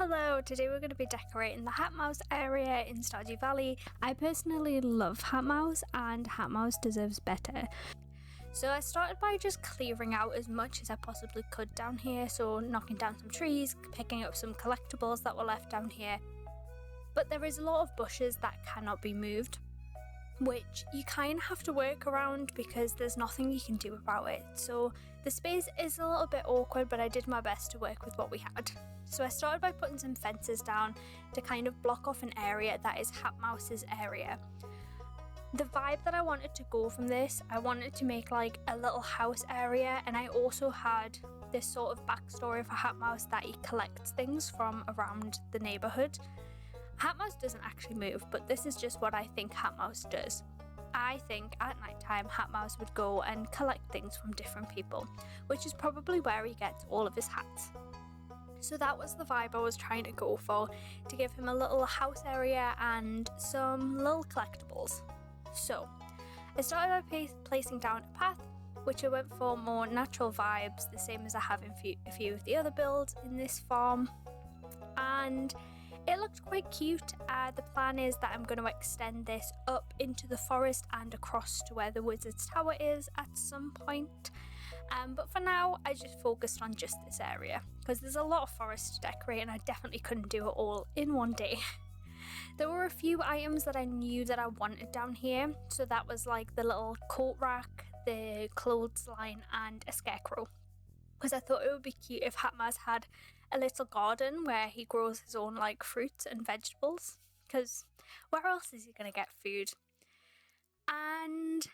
Hello, today we're going to be decorating the Hat Mouse area in Stardew Valley. I personally love Hat Mouse and Hat Mouse deserves better. So I started by just clearing out as much as I possibly could down here, so knocking down some trees, picking up some collectibles that were left down here. But there is a lot of bushes that cannot be moved, which you kind of have to work around because there's nothing you can do about it. So the space is a little bit awkward, but I did my best to work with what we had. So I started by putting some fences down to kind of block off an area that is Hat Mouse's area. The vibe that I wanted to go from this, I wanted to make like a little house area, and I also had this sort of backstory for Hat Mouse that he collects things from around the neighbourhood. Hat Mouse doesn't actually move, but this is just what I think Hat Mouse does. I think at night time Hat Mouse would go and collect things from different people, which is probably where he gets all of his hats. So that was the vibe I was trying to go for, to give him a little house area and some little collectibles. So I started by placing down a path, which I went for more natural vibes, the same as I have in a few of the other builds in this farm. And it looked quite cute. The plan is that I'm going to extend this up into the forest and across to where the wizard's tower is at some point. But for now, I just focused on just this area because there's a lot of forest to decorate and I definitely couldn't do it all in one day. There were a few items that I knew that I wanted down here. So that was like the little coat rack, the clothesline and a scarecrow. Because I thought it would be cute if Hat Mouse had a little garden where he grows his own like fruits and vegetables. Because where else is he going to get food? And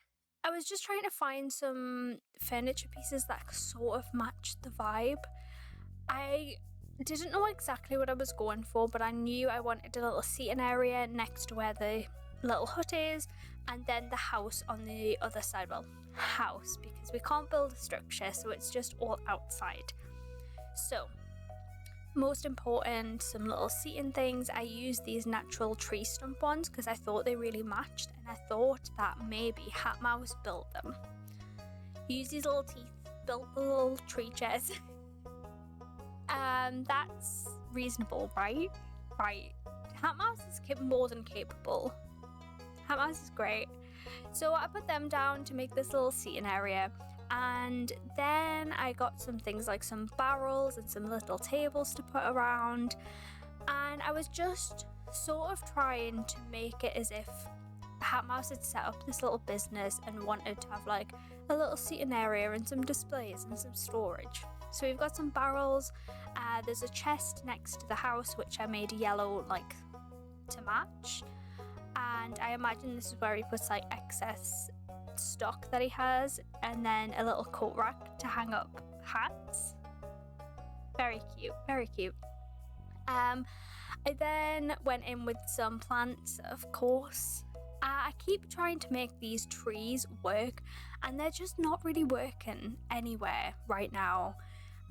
I was just trying to find some furniture pieces that sort of matched the vibe. I didn't know exactly what I was going for, but I knew I wanted a little seating area next to where the little hut is, and then the house on the other side. Well, house, because we can't build a structure, so it's just all outside. So most important, some little seating things. I used these natural tree stump ones because I thought they really matched, and I thought that maybe Hat Mouse built them. He used his little teeth, built the little tree chairs. That's reasonable, right? Right. Hat Mouse is more than capable. Hat Mouse is great. So I put them down to make this little seating area. And then I got some things like some barrels and some little tables to put around. And I was just sort of trying to make it as if Hat Mouse had set up this little business and wanted to have like a little seating area and some displays and some storage. So we've got some barrels. There's a chest next to the house which I made yellow like to match. And I imagine this is where he puts like excess stock that he has, and then a little coat rack to hang up hats. Very cute, very cute. I then went in with some plants, of course. I keep trying to make these trees work and they're just not really working anywhere right now.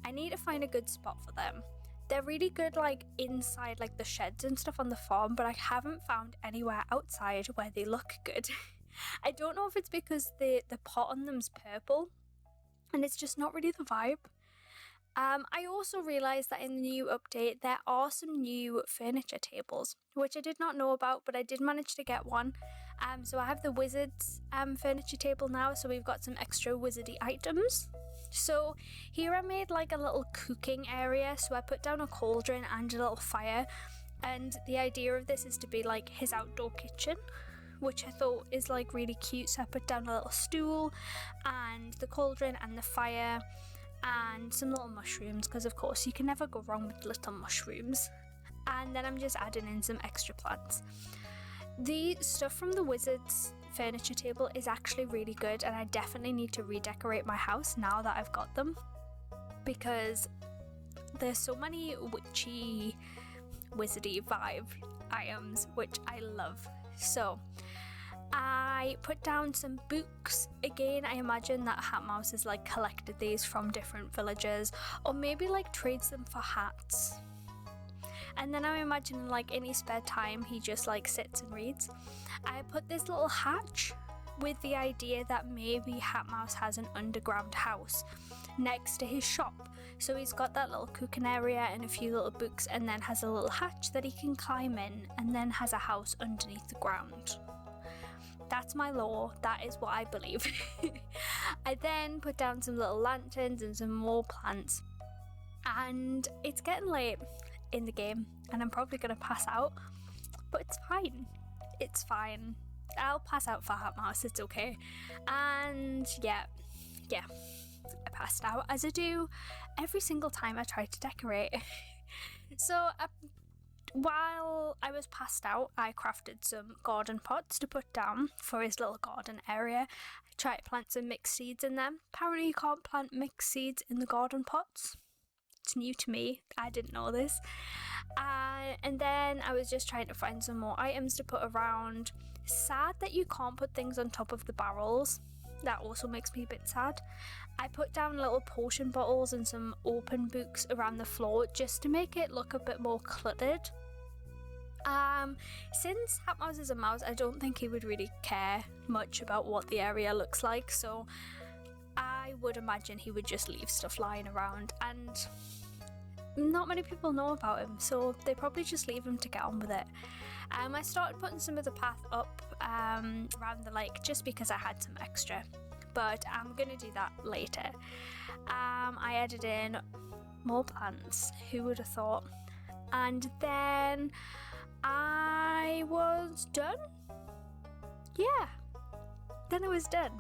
I need to find a good spot for them. They're really good like inside like the sheds and stuff on the farm, but I haven't found anywhere outside where they look good. I don't know if it's because the pot on them's purple and it's just not really the vibe. I also realised that in the new update there are some new furniture tables, which I did not know about, but I did manage to get one. So I have the wizard's furniture table now, so we've got some extra wizardy items. So here I made like a little cooking area, so I put down a cauldron and a little fire, and the idea of this is to be like his outdoor kitchen, which I thought is like really cute. So I put down a little stool and the cauldron and the fire and some little mushrooms, because of course you can never go wrong with little mushrooms. And then I'm just adding in some extra plants. The stuff from the wizard's furniture table is actually really good, and I definitely need to redecorate my house now that I've got them, because there's so many witchy, wizardy vibe items which I love. So I put down some books. Again, I imagine that Hat Mouse has like collected these from different villagers, or maybe like trades them for hats. And then I'm imagining like in his spare time he just like sits and reads. I put this little hatch with the idea that maybe Hat Mouse has an underground house. next to his shop. So he's got that little cooking area and a few little books, and then has a little hatch that he can climb in, and then has a house underneath the ground. That's my lore. That is what I believe. I then put down some little lanterns and some more plants. And it's getting late in the game, and I'm probably going to pass out. But it's fine. It's fine. I'll pass out for Hat Mouse. It's okay. And yeah. I passed out, as I do every single time I try to decorate. So while I was passed out, I crafted some garden pots to put down for his little garden area. I tried to plant some mixed seeds in them. Apparently you can't plant mixed seeds in the garden pots. It's new to me. I didn't know this. And then I was just trying to find some more items to put around. Sad that you can't put things on top of the barrels. That also makes me a bit sad. I put down little potion bottles and some open books around the floor just to make it look a bit more cluttered. Since Hat Mouse is a mouse, I don't think he would really care much about what the area looks like, so I would imagine he would just leave stuff lying around, and not many people know about him, so they probably just leave him to get on with it. I started putting some of the path up around the lake just because I had some extra, but I'm gonna do that later. I added in more plants, who would have thought? And then I was done. Yeah, then I was done.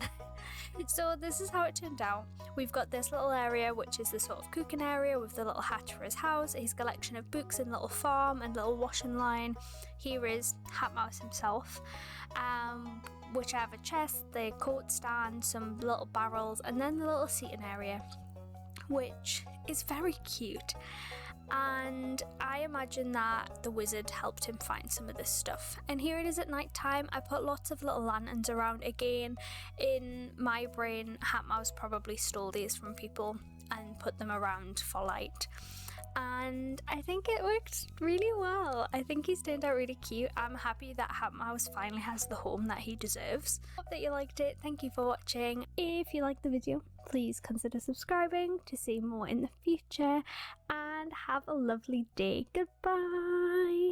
So this is how it turned out. We've got this little area which is the sort of cooking area with the little hatch for his house, his collection of books and little farm and little washing line. Here is Hat Mouse himself, which I have a chest, the coat stand, some little barrels, and then the little seating area, which is very cute. And I imagine that the wizard helped him find some of this stuff. And here it is at night time. I put lots of little lanterns around. Again, in my brain, Hat Mouse probably stole these from people and put them around for light. And I think it worked really well. I think he's turned out really cute. I'm happy that Hat Mouse finally has the home that he deserves. Hope that you liked it. Thank you for watching. If you liked the video, please consider subscribing to see more in the future, and have a lovely day. Goodbye.